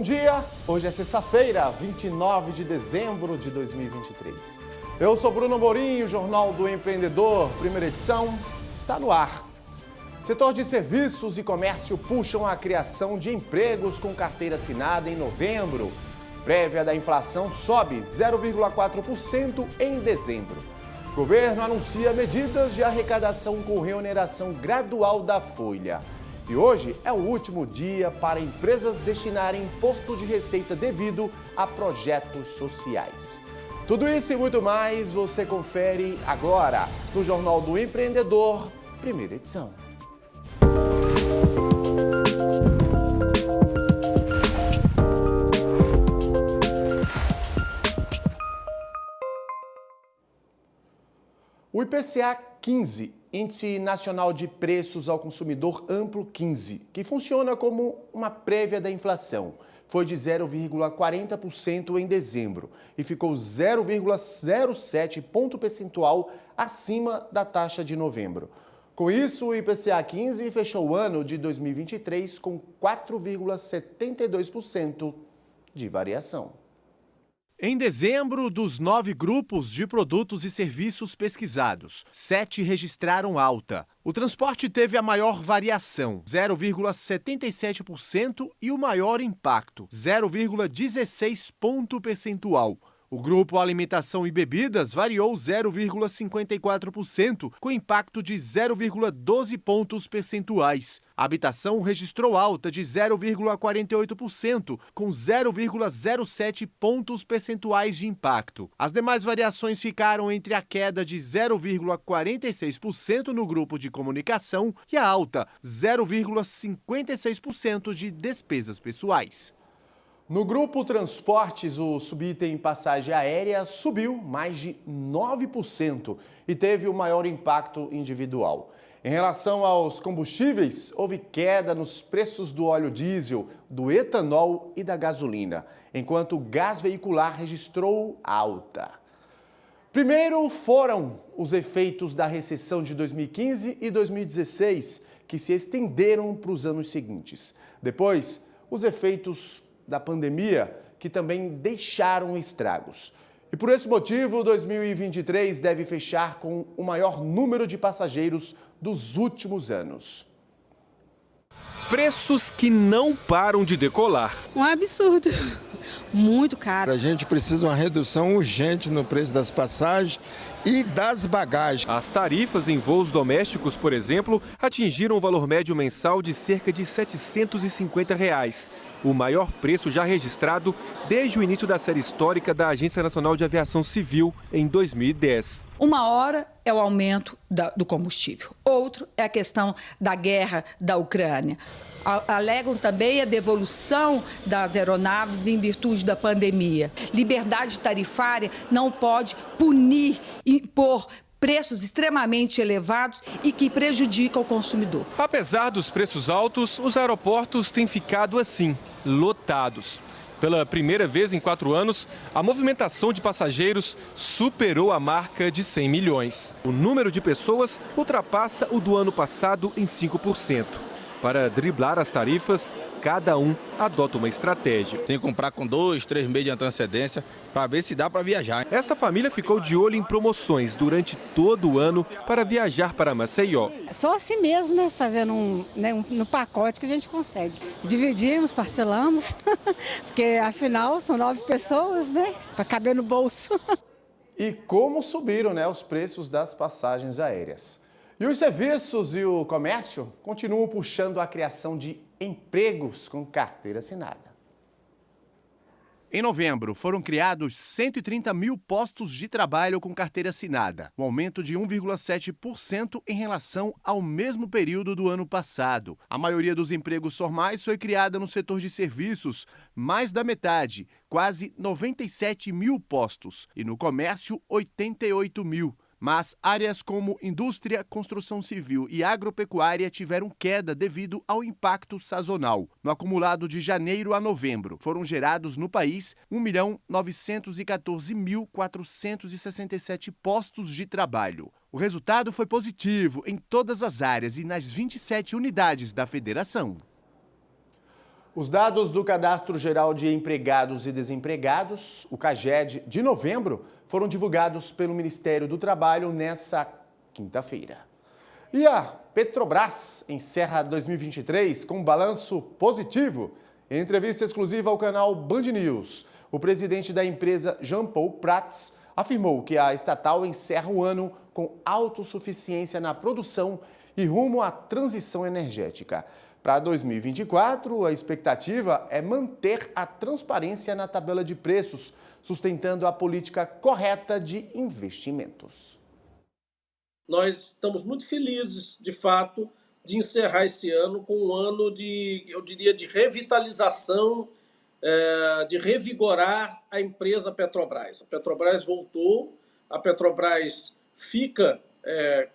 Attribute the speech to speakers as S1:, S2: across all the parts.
S1: dia, hoje é sexta-feira, 29 de dezembro de 2023. Eu sou Bruno Amorim, o Jornal do Empreendedor, primeira edição, está no ar. Setor de serviços e comércio puxam a criação de empregos com carteira assinada em novembro. Prévia da inflação sobe 0,4% em dezembro. Governo anuncia medidas de arrecadação com reoneração gradual da folha. E hoje é o último dia para empresas destinarem imposto de receita devido a projetos sociais. Tudo isso e muito mais você confere agora no Jornal do Empreendedor, primeira edição. O IPCA 15, Índice Nacional de Preços ao Consumidor Amplo 15, que funciona como uma prévia da inflação, foi de 0,40% em dezembro e ficou 0,07 ponto percentual acima da taxa de novembro. Com isso, o IPCA 15 fechou o ano de 2023 com 4,72% de variação. Em dezembro, dos 9 grupos de produtos e serviços pesquisados, 7 registraram alta. O transporte teve a maior variação, 0,77%, e o maior impacto, 0,16 ponto percentual. O grupo alimentação e bebidas variou 0,54%, com impacto de 0,12 pontos percentuais. A habitação registrou alta de 0,48%, com 0,07 pontos percentuais de impacto. As demais variações ficaram entre a queda de 0,46% no grupo de comunicação e a alta 0,56% de despesas pessoais. No grupo Transportes, o subitem passagem aérea subiu mais de 9% e teve o maior impacto individual. Em relação aos combustíveis, houve queda nos preços do óleo diesel, do etanol e da gasolina, enquanto o gás veicular registrou alta. Primeiro foram os efeitos da recessão de 2015 e 2016, que se estenderam para os anos seguintes. Depois, os efeitos da pandemia, que também deixaram estragos. E por esse motivo, 2023 deve fechar com o maior número de passageiros dos últimos anos.
S2: Preços que não param de decolar.
S3: Um absurdo, muito caro.
S4: A gente precisa de uma redução urgente no preço das passagens e das bagagens.
S2: As tarifas em voos domésticos, por exemplo, atingiram um valor médio mensal de cerca de R$ 750. O maior preço já registrado desde o início da série histórica da Agência Nacional de Aviação Civil, em 2010.
S3: Uma hora é o aumento do combustível, outro é a questão da guerra da Ucrânia. Alegam também a devolução das aeronaves em virtude da pandemia. Liberdade tarifária não pode punir, impor preços extremamente elevados e que prejudicam o consumidor.
S2: Apesar dos preços altos, os aeroportos têm ficado assim, lotados. Pela primeira vez em 4 anos, a movimentação de passageiros superou a marca de 100 milhões. O número de pessoas ultrapassa o do ano passado em 5%. Para driblar as tarifas, cada um adota uma estratégia.
S5: Tem que comprar com 2, 3 meses de antecedência para ver se dá para viajar.
S2: Esta família ficou de olho em promoções durante todo o ano para viajar para Maceió.
S6: Só assim mesmo, né? Fazendo no pacote que a gente consegue. Dividimos, parcelamos, porque afinal são 9 pessoas, né? Para caber no bolso.
S1: E como subiram, os preços das passagens aéreas. E os serviços e o comércio continuam puxando a criação de empregos com carteira assinada. Em novembro, foram criados 130 mil postos de trabalho com carteira assinada, um aumento de 1,7% em relação ao mesmo período do ano passado. A maioria dos empregos formais foi criada no setor de serviços, mais da metade, quase 97 mil postos, e no comércio, 88 mil. Mas áreas como indústria, construção civil e agropecuária tiveram queda devido ao impacto sazonal. No acumulado de janeiro a novembro, foram gerados no país 1.914.467 postos de trabalho. O resultado foi positivo em todas as áreas e nas 27 unidades da federação. Os dados do Cadastro Geral de Empregados e Desempregados, o CAGED, de novembro, foram divulgados pelo Ministério do Trabalho nessa quinta-feira. E a Petrobras encerra 2023 com um balanço positivo. Em entrevista exclusiva ao canal Band News, o presidente da empresa, Jean Paul Prats, afirmou que a estatal encerra o ano com autossuficiência na produção e rumo à transição energética. Para 2024, a expectativa é manter a transparência na tabela de preços, sustentando a política correta de investimentos.
S7: Nós estamos muito felizes, de fato, de encerrar esse ano com um ano de, eu diria, de revitalização, de revigorar a empresa Petrobras. A Petrobras voltou, a Petrobras fica,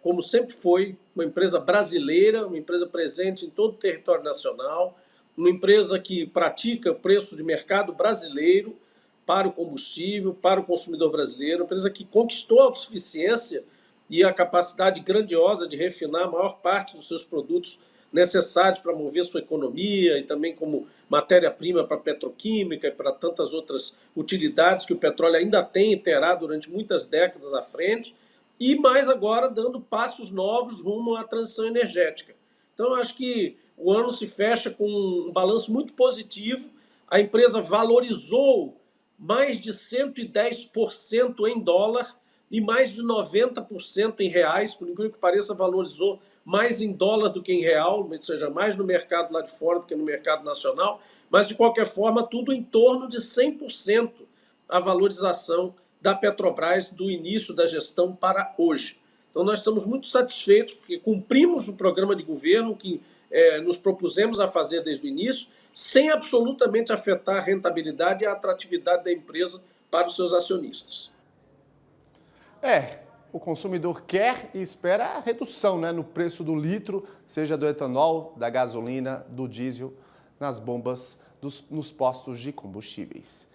S7: como sempre foi, uma empresa brasileira, uma empresa presente em todo o território nacional, uma empresa que pratica preço de mercado brasileiro para o combustível, para o consumidor brasileiro, uma empresa que conquistou a autossuficiência e a capacidade grandiosa de refinar a maior parte dos seus produtos necessários para mover sua economia e também como matéria-prima para a petroquímica e para tantas outras utilidades que o petróleo ainda tem e terá durante muitas décadas à frente, e mais agora dando passos novos rumo à transição energética. Então, eu acho que o ano se fecha com um balanço muito positivo. A empresa valorizou mais de 110% em dólar e mais de 90% em reais, por incrível que pareça, valorizou mais em dólar do que em real, ou seja, mais no mercado lá de fora do que no mercado nacional, mas de qualquer forma, tudo em torno de 100% a valorização da Petrobras do início da gestão para hoje. Então nós estamos muito satisfeitos porque cumprimos o programa de governo que nos propusemos a fazer desde o início, sem absolutamente afetar a rentabilidade e a atratividade da empresa para os seus acionistas.
S1: O consumidor quer e espera a redução, no preço do litro, seja do etanol, da gasolina, do diesel, nas bombas, nos postos de combustíveis.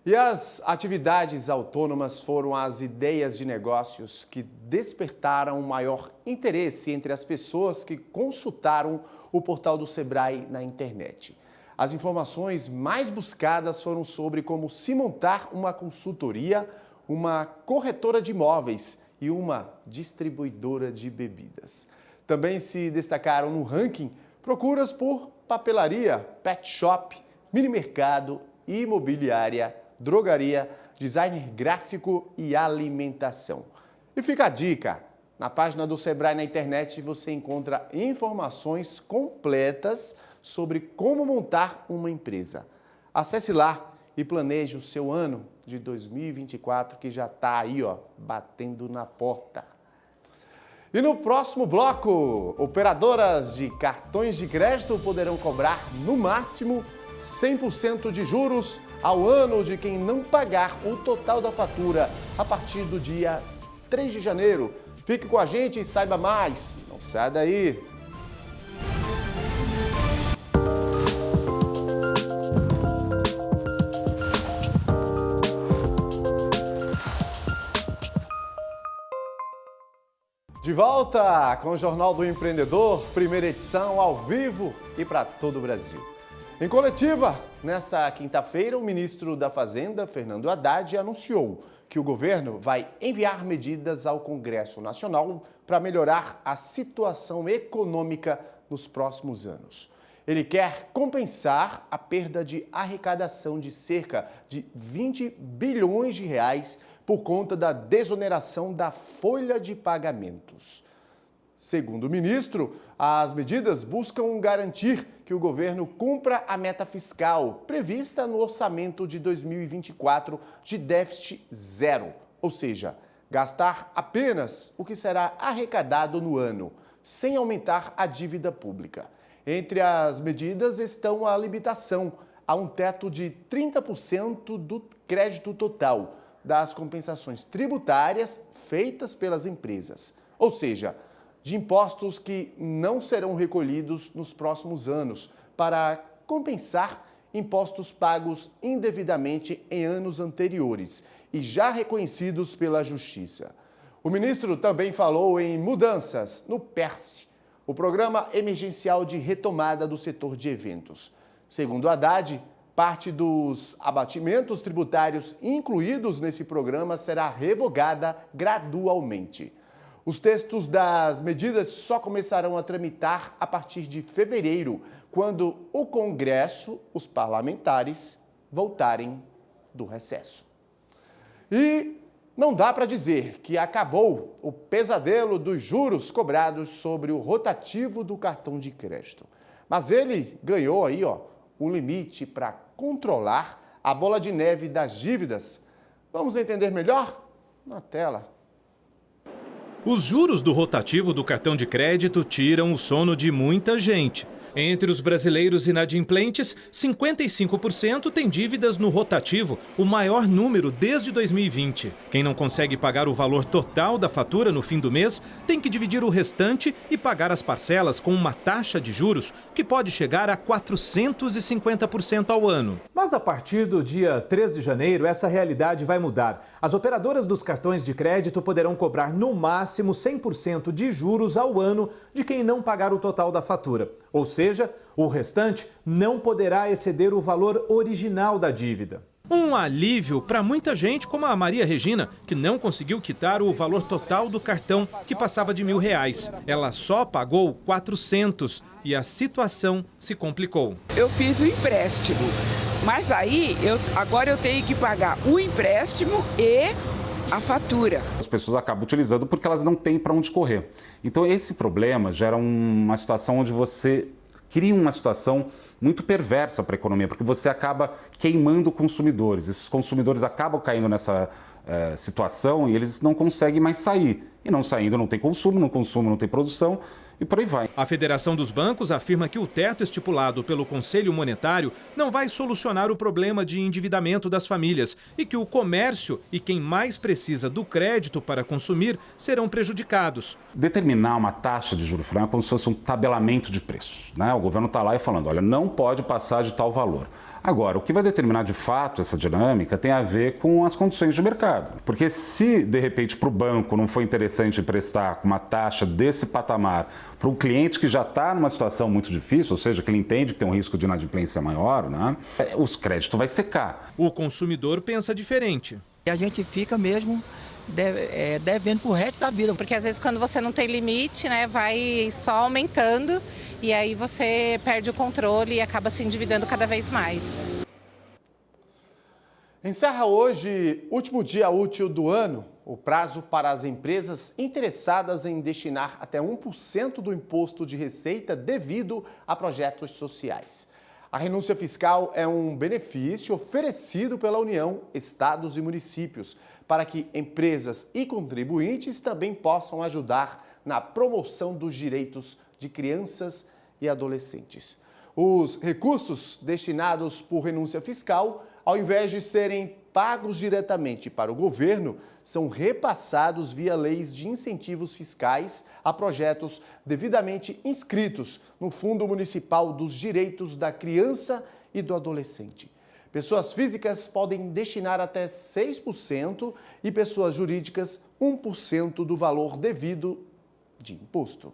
S1: E as atividades autônomas foram as ideias de negócios que despertaram maior interesse entre as pessoas que consultaram o portal do Sebrae na internet. As informações mais buscadas foram sobre como se montar uma consultoria, uma corretora de imóveis e uma distribuidora de bebidas. Também se destacaram no ranking procuras por papelaria, pet shop, mini-mercado, imobiliária, drogaria, designer gráfico e alimentação. E fica a dica, na página do Sebrae na internet você encontra informações completas sobre como montar uma empresa. Acesse lá e planeje o seu ano de 2024 que já está aí, batendo na porta. E no próximo bloco, operadoras de cartões de crédito poderão cobrar no máximo 100% de juros ao ano de quem não pagar o total da fatura a partir do dia 3 de janeiro. Fique com a gente e saiba mais. Não sai daí. De volta com o Jornal do Empreendedor, primeira edição ao vivo e para todo o Brasil. Em coletiva, nessa quinta-feira, o ministro da Fazenda, Fernando Haddad, anunciou que o governo vai enviar medidas ao Congresso Nacional para melhorar a situação econômica nos próximos anos. Ele quer compensar a perda de arrecadação de cerca de 20 bilhões de reais por conta da desoneração da folha de pagamentos. Segundo o ministro, as medidas buscam garantir que o governo cumpra a meta fiscal prevista no orçamento de 2024 de déficit zero, ou seja, gastar apenas o que será arrecadado no ano, sem aumentar a dívida pública. Entre as medidas estão a limitação a um teto de 30% do crédito total das compensações tributárias feitas pelas empresas, ou seja, de impostos que não serão recolhidos nos próximos anos para compensar impostos pagos indevidamente em anos anteriores e já reconhecidos pela Justiça. O ministro também falou em mudanças no PERSE, o Programa Emergencial de Retomada do Setor de Eventos. Segundo Haddad, parte dos abatimentos tributários incluídos nesse programa será revogada gradualmente. Os textos das medidas só começarão a tramitar a partir de fevereiro, quando o Congresso, os parlamentares, voltarem do recesso. E não dá para dizer que acabou o pesadelo dos juros cobrados sobre o rotativo do cartão de crédito. Mas ele ganhou aí, um limite para controlar a bola de neve das dívidas. Vamos entender melhor? Na tela.
S8: Os juros do rotativo do cartão de crédito tiram o sono de muita gente. Entre os brasileiros inadimplentes, 55% têm dívidas no rotativo, o maior número desde 2020. Quem não consegue pagar o valor total da fatura no fim do mês tem que dividir o restante e pagar as parcelas com uma taxa de juros que pode chegar a 450% ao ano.
S9: Mas a partir do dia 3 de janeiro, essa realidade vai mudar. As operadoras dos cartões de crédito poderão cobrar no máximo 100% de juros ao ano de quem não pagar o total da fatura. Ou seja, o restante não poderá exceder o valor original da dívida.
S8: Um alívio para muita gente, como a Maria Regina, que não conseguiu quitar o valor total do cartão, que passava de R$1.000. Ela só pagou 400 e a situação se complicou.
S10: Eu fiz o empréstimo, mas aí agora eu tenho que pagar o empréstimo e a fatura.
S11: As pessoas acabam utilizando porque elas não têm para onde correr. Então esse problema gera uma situação onde você cria uma situação muito perversa para a economia, porque você acaba queimando consumidores. Esses consumidores acabam caindo nessa situação e eles não conseguem mais sair. E não saindo não tem consumo não tem produção e por aí vai.
S8: A Federação dos Bancos afirma que o teto estipulado pelo Conselho Monetário não vai solucionar o problema de endividamento das famílias e que o comércio e quem mais precisa do crédito para consumir serão prejudicados.
S11: Determinar uma taxa de juros final é como se fosse um tabelamento de preços, né? O governo está lá e falando, olha, não pode passar de tal valor. Agora, o que vai determinar de fato essa dinâmica tem a ver com as condições de mercado. Porque se, de repente, para o banco não for interessante emprestar com uma taxa desse patamar para um cliente que já está numa situação muito difícil, ou seja, que ele entende que tem um risco de inadimplência maior, né, os créditos vai secar.
S8: O consumidor pensa diferente.
S12: A gente fica mesmo devendo pro resto da vida.
S13: Porque às vezes quando você não tem limite, né, vai só aumentando e aí você perde o controle e acaba se endividando cada vez mais.
S1: Encerra hoje, último dia útil do ano, o prazo para as empresas interessadas em destinar até 1% do imposto de receita devido a projetos sociais. A renúncia fiscal é um benefício oferecido pela União, estados e municípios, para que empresas e contribuintes também possam ajudar na promoção dos direitos de crianças e adolescentes. Os recursos destinados por renúncia fiscal, ao invés de serem pagos diretamente para o governo, são repassados via leis de incentivos fiscais a projetos devidamente inscritos no Fundo Municipal dos Direitos da Criança e do Adolescente. Pessoas físicas podem destinar até 6% e pessoas jurídicas 1% do valor devido de imposto.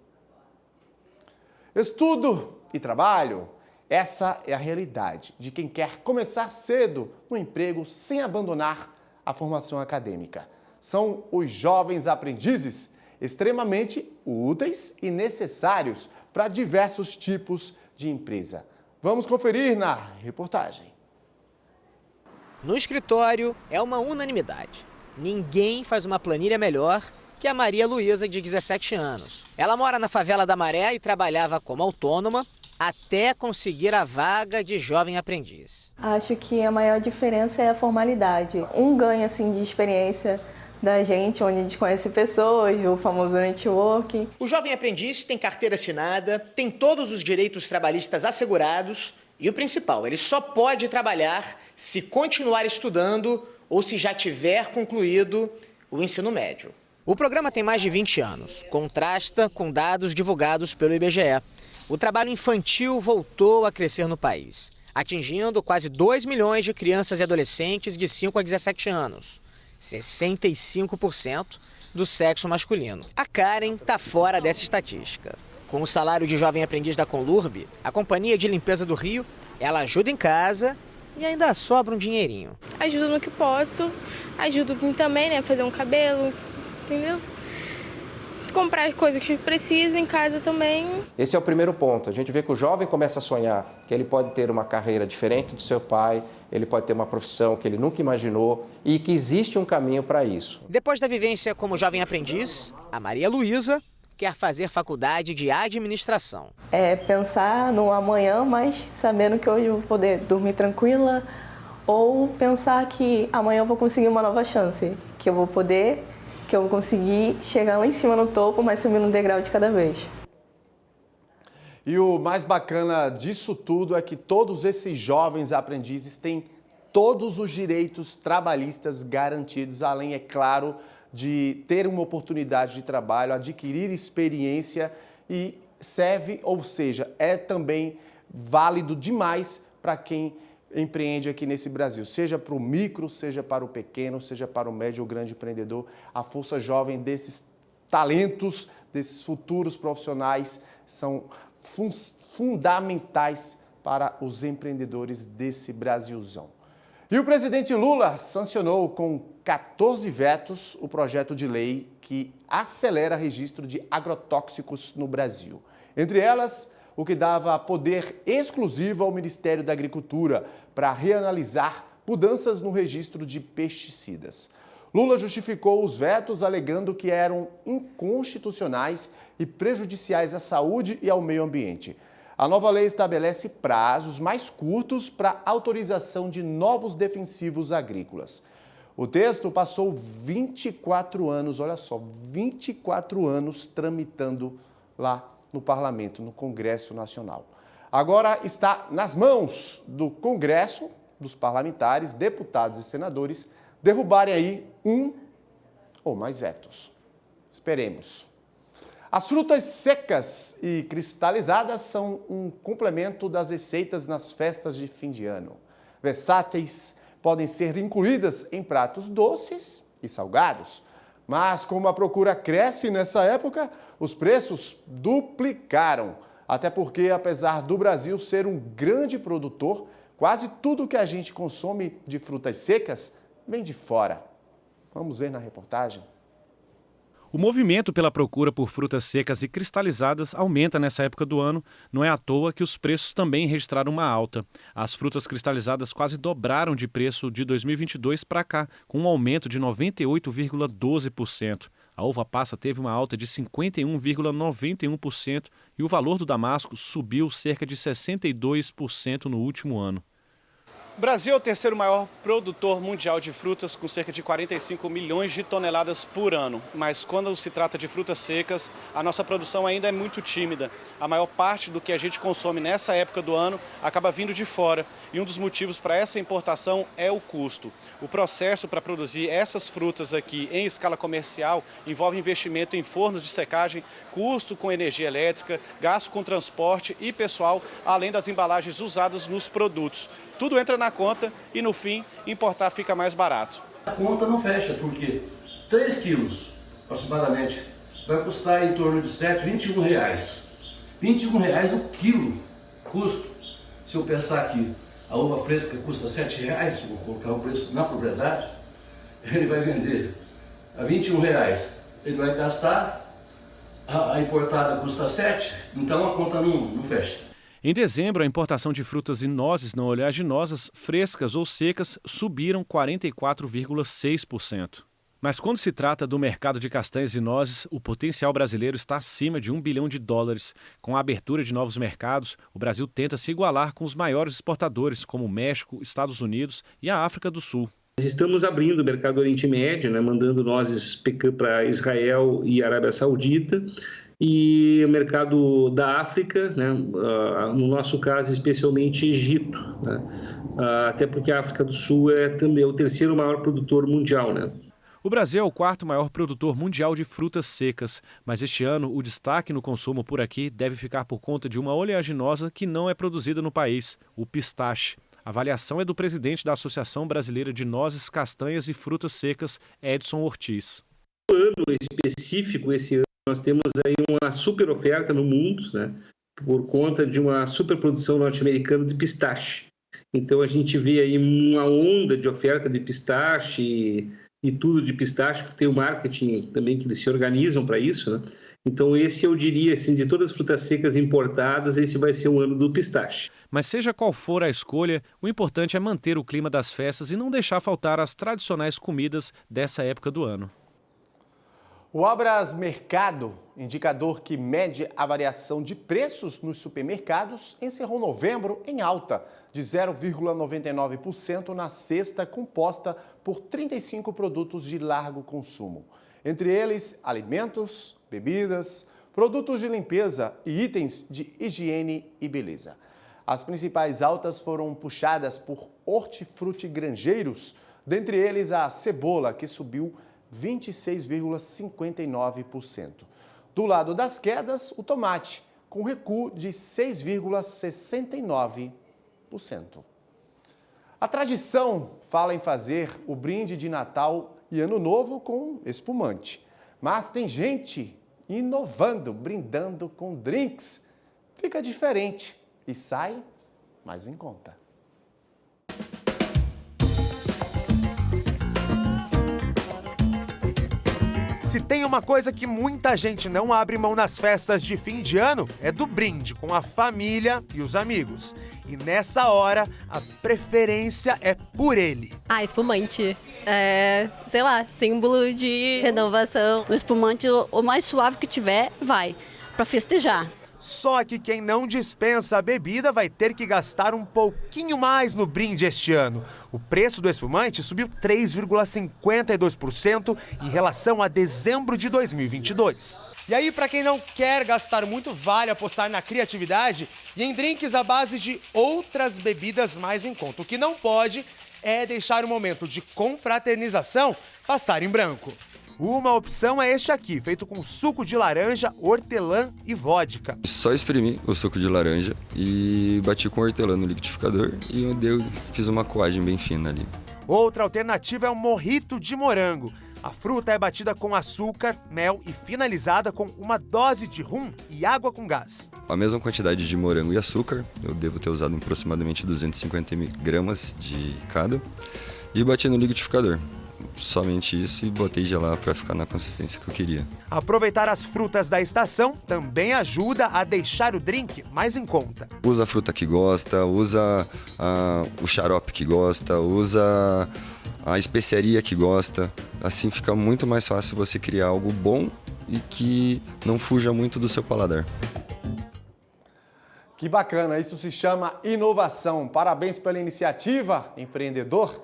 S1: Estudo e trabalho. Essa é a realidade de quem quer começar cedo no emprego sem abandonar a formação acadêmica. São os jovens aprendizes extremamente úteis e necessários para diversos tipos de empresa. Vamos conferir na reportagem.
S14: No escritório é uma unanimidade. Ninguém faz uma planilha melhor que a Maria Luísa, de 17 anos. Ela mora na favela da Maré e trabalhava como autônoma até conseguir a vaga de jovem aprendiz.
S15: Acho que a maior diferença é a formalidade. Um ganho assim, de experiência da gente, onde a gente conhece pessoas, o famoso networking.
S14: O jovem aprendiz tem carteira assinada, tem todos os direitos trabalhistas assegurados e o principal, ele só pode trabalhar se continuar estudando ou se já tiver concluído o ensino médio. O programa tem mais de 20 anos, contrasta com dados divulgados pelo IBGE. O trabalho infantil voltou a crescer no país, atingindo quase 2 milhões de crianças e adolescentes de 5 a 17 anos, 65% do sexo masculino. A Karen está fora dessa estatística. Com o salário de jovem aprendiz da Conlurb, a Companhia de Limpeza do Rio, Ela ajuda em casa e ainda sobra um dinheirinho.
S16: Ajudo no que posso, ajudo também, né, fazer um cabelo, entendeu? Comprar coisas que precisa em casa também.
S17: Esse é o primeiro ponto. A gente vê que o jovem começa a sonhar que ele pode ter uma carreira diferente do seu pai, ele pode ter uma profissão que ele nunca imaginou e que existe um caminho para isso.
S14: Depois da vivência como jovem aprendiz, a Maria Luísa quer fazer faculdade de administração.
S15: É pensar no amanhã, mas sabendo que hoje eu vou poder dormir tranquila, ou pensar que amanhã eu vou conseguir uma nova chance, que eu vou conseguir chegar lá em cima no topo, mas subir um degrau de cada vez.
S1: E o mais bacana disso tudo é que todos esses jovens aprendizes têm todos os direitos trabalhistas garantidos, além, é claro, de ter uma oportunidade de trabalho, adquirir experiência e serve, ou seja, é também válido demais para quem empreende aqui nesse Brasil, seja para o micro, seja para o pequeno, seja para o médio ou grande empreendedor. A força jovem desses talentos, desses futuros profissionais são fundamentais para os empreendedores desse Brasilzão. E o presidente Lula sancionou com 14 vetos o projeto de lei que acelera o registro de agrotóxicos no Brasil. Entre elas, o que dava poder exclusivo ao Ministério da Agricultura para reanalisar mudanças no registro de pesticidas. Lula justificou os vetos alegando que eram inconstitucionais e prejudiciais à saúde e ao meio ambiente. A nova lei estabelece prazos mais curtos para autorização de novos defensivos agrícolas. O texto passou 24 anos, olha só, 24 anos tramitando lá no Parlamento, no Congresso Nacional. Agora está nas mãos do Congresso, dos parlamentares, deputados e senadores, derrubarem aí um ou mais vetos. Esperemos. As frutas secas e cristalizadas são um complemento das receitas nas festas de fim de ano. Versáteis, podem ser incluídas em pratos doces e salgados. Mas como a procura cresce nessa época, os preços duplicaram. Até porque, apesar do Brasil ser um grande produtor, quase tudo que a gente consome de frutas secas vem de fora. Vamos ver na reportagem.
S18: O movimento pela procura por frutas secas e cristalizadas aumenta nessa época do ano. Não é à toa que os preços também registraram uma alta. As frutas cristalizadas quase dobraram de preço de 2022 para cá, com um aumento de 98,12%. A uva passa teve uma alta de 51,91% e o valor do damasco subiu cerca de 62% no último ano.
S19: O Brasil é o terceiro maior produtor mundial de frutas, com cerca de 45 milhões de toneladas por ano. Mas quando se trata de frutas secas, a nossa produção ainda é muito tímida. A maior parte do que a gente consome nessa época do ano acaba vindo de fora. E um dos motivos para essa importação é o custo. O processo para produzir essas frutas aqui em escala comercial envolve investimento em fornos de secagem, custo com energia elétrica, gasto com transporte e pessoal, além das embalagens usadas nos produtos. Tudo entra na conta e, no fim, importar fica mais barato.
S20: A conta não fecha, porque 3 quilos, aproximadamente, vai custar em torno de 21 reais. 21 reais o quilo, custo. Se eu pensar que a uva fresca custa 7 reais, vou colocar o preço na propriedade, ele vai vender a 21 reais. Ele vai gastar, a importada custa 7, então a conta não fecha.
S18: Em dezembro, a importação de frutas e nozes não oleaginosas, frescas ou secas, subiram 44,6%. Mas quando se trata do mercado de castanhas e nozes, o potencial brasileiro está acima de $1 bilhão. Com a abertura de novos mercados, o Brasil tenta se igualar com os maiores exportadores, como o México, Estados Unidos e a África do Sul.
S21: Estamos abrindo o mercado do Oriente Médio, mandando nozes para Israel e Arábia Saudita. E o mercado da África, no nosso caso, especialmente Egito, até porque a África do Sul é também o terceiro maior produtor mundial.
S18: O Brasil é o quarto maior produtor mundial de frutas secas, mas este ano o destaque no consumo por aqui deve ficar por conta de uma oleaginosa que não é produzida no país, o pistache. A avaliação é do presidente da Associação Brasileira de Nozes, Castanhas e Frutas Secas, Edson Ortiz.
S21: No ano específico, esse ano, nós temos aí uma super oferta no mundo, por conta de uma superprodução norte-americana de pistache. Então a gente vê aí uma onda de oferta de pistache e tudo de pistache, porque tem o marketing também que eles se organizam para isso, né? Então esse eu diria, assim, de todas as frutas secas importadas, esse vai ser o ano do pistache.
S18: Mas seja qual for a escolha, o importante é manter o clima das festas e não deixar faltar as tradicionais comidas dessa época do ano.
S1: O Obras Mercado, indicador que mede a variação de preços nos supermercados, encerrou novembro em alta de 0,99% na cesta composta por 35 produtos de largo consumo. Entre eles, alimentos, bebidas, produtos de limpeza e itens de higiene e beleza. As principais altas foram puxadas por hortifrutigranjeiros, dentre eles a cebola, que subiu 26,59%. Do lado das quedas, o tomate, com recuo de 6,69%. A tradição fala em fazer o brinde de Natal e Ano Novo com espumante. Mas tem gente inovando, brindando com drinks. Fica diferente e sai mais em conta.
S4: Se tem uma coisa que muita gente não abre mão nas festas de fim de ano, é do brinde com a família e os amigos. E nessa hora, a preferência é por ele.
S22: Espumante. Sei lá, símbolo de renovação. O espumante, o mais suave que tiver, vai, pra festejar.
S4: Só que quem não dispensa a bebida vai ter que gastar um pouquinho mais no brinde este ano. O preço do espumante subiu 3,52% em relação a dezembro de 2022. E aí, para quem não quer gastar muito, vale apostar na criatividade e em drinks à base de outras bebidas mais em conta. O que não pode é deixar o momento de confraternização passar em branco. Uma opção é este aqui, feito com suco de laranja, hortelã e vodka.
S23: Só espremi o suco de laranja e bati com hortelã no liquidificador e eu fiz uma coagem bem fina ali.
S4: Outra alternativa é o mojito de morango. A fruta é batida com açúcar, mel e finalizada com uma dose de rum e água com gás.
S23: A mesma quantidade de morango e açúcar, eu devo ter usado aproximadamente 250 gramas de cada, e bati no liquidificador. Somente isso e botei gelar para ficar na consistência que eu queria.
S4: Aproveitar as frutas da estação também ajuda a deixar o drink mais em conta.
S23: Usa a fruta que gosta, usa o xarope que gosta, usa a especiaria que gosta. Assim fica muito mais fácil você criar algo bom e que não fuja muito do seu paladar.
S1: Que bacana, isso se chama inovação. Parabéns pela iniciativa, empreendedor.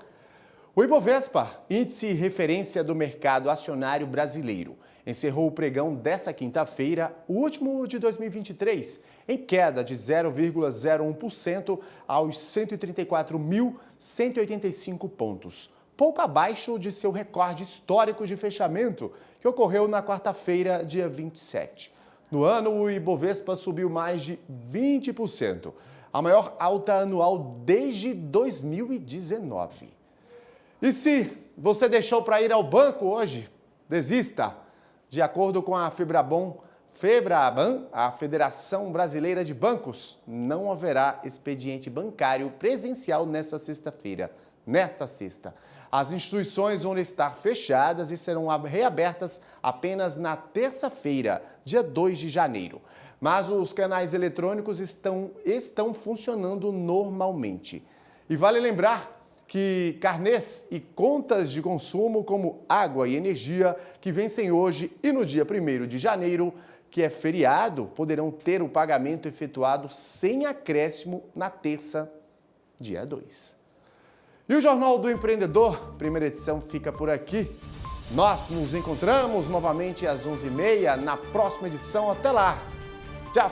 S1: O Ibovespa, índice referência do mercado acionário brasileiro, encerrou o pregão dessa quinta-feira, o último de 2023, em queda de 0,01% aos 134.185 pontos, pouco abaixo de seu recorde histórico de fechamento, que ocorreu na quarta-feira, dia 27. No ano, o Ibovespa subiu mais de 20%, a maior alta anual desde 2019. E se você deixou para ir ao banco hoje, desista. De acordo com a Febraban, a Federação Brasileira de Bancos, não haverá expediente bancário presencial nesta sexta. As instituições vão estar fechadas e serão reabertas apenas na terça-feira, dia 2 de janeiro. Mas os canais eletrônicos estão funcionando normalmente. E vale lembrar que carnês e contas de consumo como água e energia que vencem hoje e no dia 1º de janeiro, que é feriado, poderão ter o pagamento efetuado sem acréscimo na terça, dia 2. E o Jornal do Empreendedor, primeira edição, fica por aqui. Nós nos encontramos novamente às 11h30 na próxima edição. Até lá. Tchau.